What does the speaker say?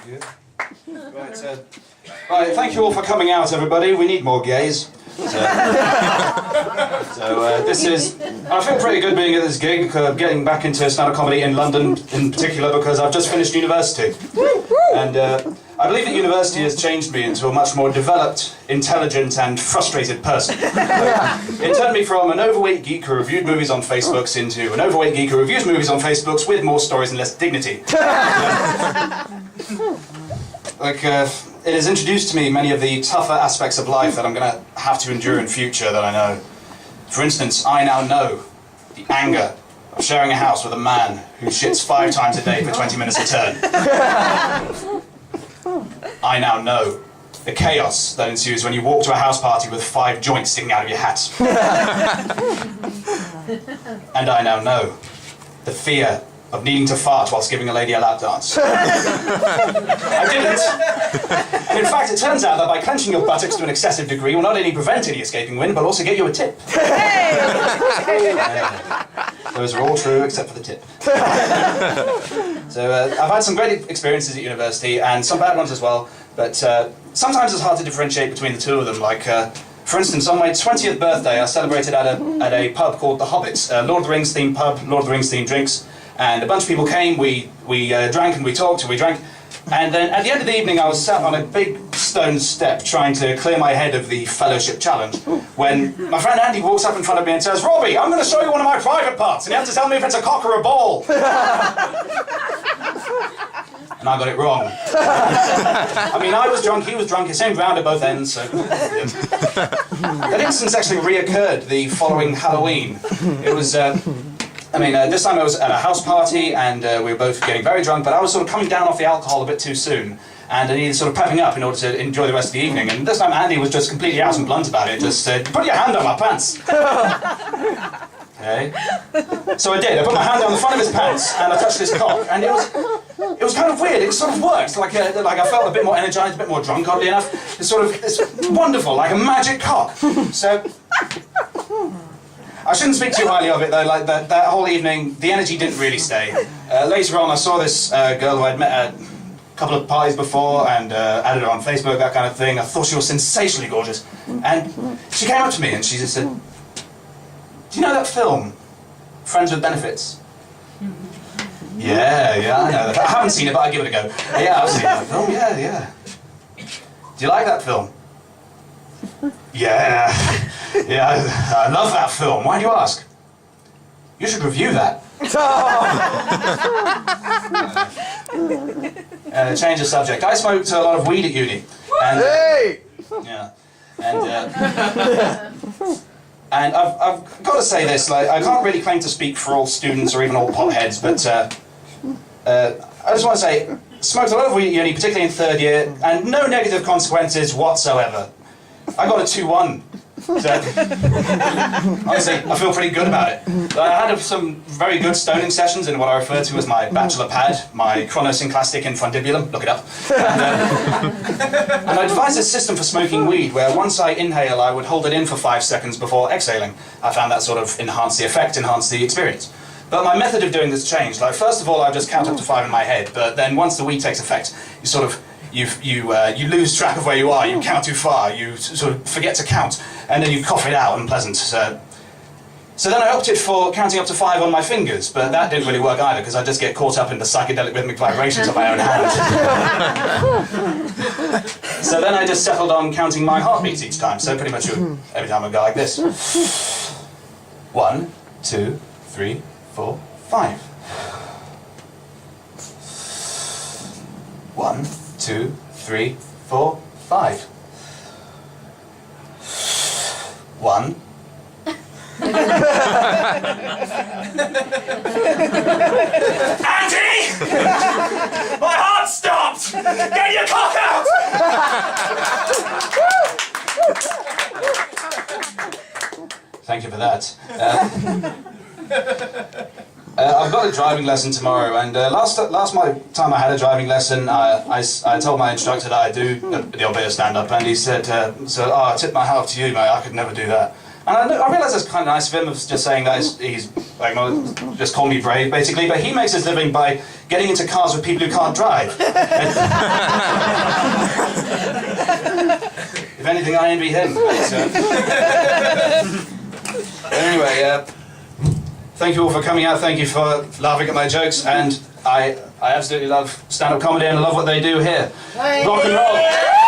Thank you. Right, thank you all for coming out, everybody. We need more gays. This is... I feel pretty good being at this gig, getting back into stand-up comedy in London in particular, because I've just finished university. And I believe that university has changed me into a much more developed, intelligent and frustrated person. It turned me from an overweight geek who reviewed movies on Facebooks into an overweight geek who reviews movies on Facebooks with more stories and less dignity. It has introduced to me many of the tougher aspects of life that I'm going to have to endure in future that I know. For instance, I now know the anger of sharing a house with a man who shits 5 times a day for 20 minutes a turn. I now know the chaos that ensues when you walk to a house party with 5 joints sticking out of your hat. And I now know the fear of needing to fart whilst giving a lady a lap dance. I didn't. And in fact, it turns out that by clenching your buttocks to an excessive degree will not only prevent any escaping wind, but also get you a tip. Those are all true except for the tip. I've had some great experiences at university and some bad ones as well, but sometimes it's hard to differentiate between the two of them. Like, for instance, on my 20th birthday, I celebrated at a pub called The Hobbits, a Lord of the Rings themed pub, Lord of the Rings themed drinks. And a bunch of people came, we drank and we talked and we drank. And then at the end of the evening I was sat on a big stone step trying to clear my head of the fellowship challenge when my friend Andy walks up in front of me and says, "Robbie, I'm going to show you one of my private parts and you have to tell me if it's a cock or a ball." And I got it wrong. I mean, I was drunk, he was drunk, it seemed round at both ends, so... That instance actually reoccurred the following Halloween. It was... this time I was at a house party and we were both getting very drunk, but I was sort of coming down off the alcohol a bit too soon and I needed sort of prepping up in order to enjoy the rest of the evening, and this time Andy was just completely out and blunt about it, just said, "Put your hand on my pants." Okay. So I did. I put my hand on the front of his pants and I touched his cock, and it was kind of weird. It sort of worked. Like I felt a bit more energized, a bit more drunk, oddly enough. It's wonderful, like a magic cock. So I shouldn't speak too highly of it though. Like that whole evening, the energy didn't really stay. Later on, I saw this girl who I'd met at a couple of parties before and added her on Facebook, that kind of thing. I thought she was sensationally gorgeous, and she came up to me and she just said, "Do you know that film, Friends with Benefits?" Yeah, I know that. I haven't seen it, but I give it a go. Yeah, I've seen that film. Yeah. Do you like that film? Yeah, I love that film. Why do you ask? You should review that. Change the subject. I smoked a lot of weed at uni. And, yeah. And I've got to say this, like, I can't really claim to speak for all students or even all potheads, but I just want to say, smoked a lot of weed at uni, particularly in 3rd year, and no negative consequences whatsoever. I got a 2-1. So, honestly, I feel pretty good about it. I had some very good stoning sessions in what I refer to as my bachelor pad, my chronosynclastic infundibulum, look it up. And I devised a system for smoking weed where once I inhale, I would hold it in for 5 seconds before exhaling. I found that sort of enhanced the effect, enhanced the experience. But my method of doing this changed. Like, first of all, I just count up to 5 in my head, but then once the weed takes effect, you sort of you lose track of where you are, you count too far, you sort of forget to count, and then you cough it out, unpleasant. So then I opted for counting up to 5 on my fingers, but that didn't really work either, because I just get caught up in the psychedelic rhythmic vibrations of my own hand. So then I just settled on counting my heartbeats each time, so pretty much every time I go like this. 1, 2, 3, 4, 5. 1, 2, 3, 4, 5. 1. Andy! My heart stopped! Get your cock out! Thank you for that. I've got a driving lesson tomorrow, and last time I had a driving lesson, I told my instructor that I do the old bit of stand-up, and he said, "I tip my hat off to you, mate, I could never do that." And I realise it's kind of nice of him of just saying that he's like, just call me brave, basically. But he makes his living by getting into cars with people who can't drive. If anything, I envy him. But anyway, thank you all for coming out. Thank you for laughing at my jokes. And I absolutely love stand-up comedy and I love what they do here. Rock and roll.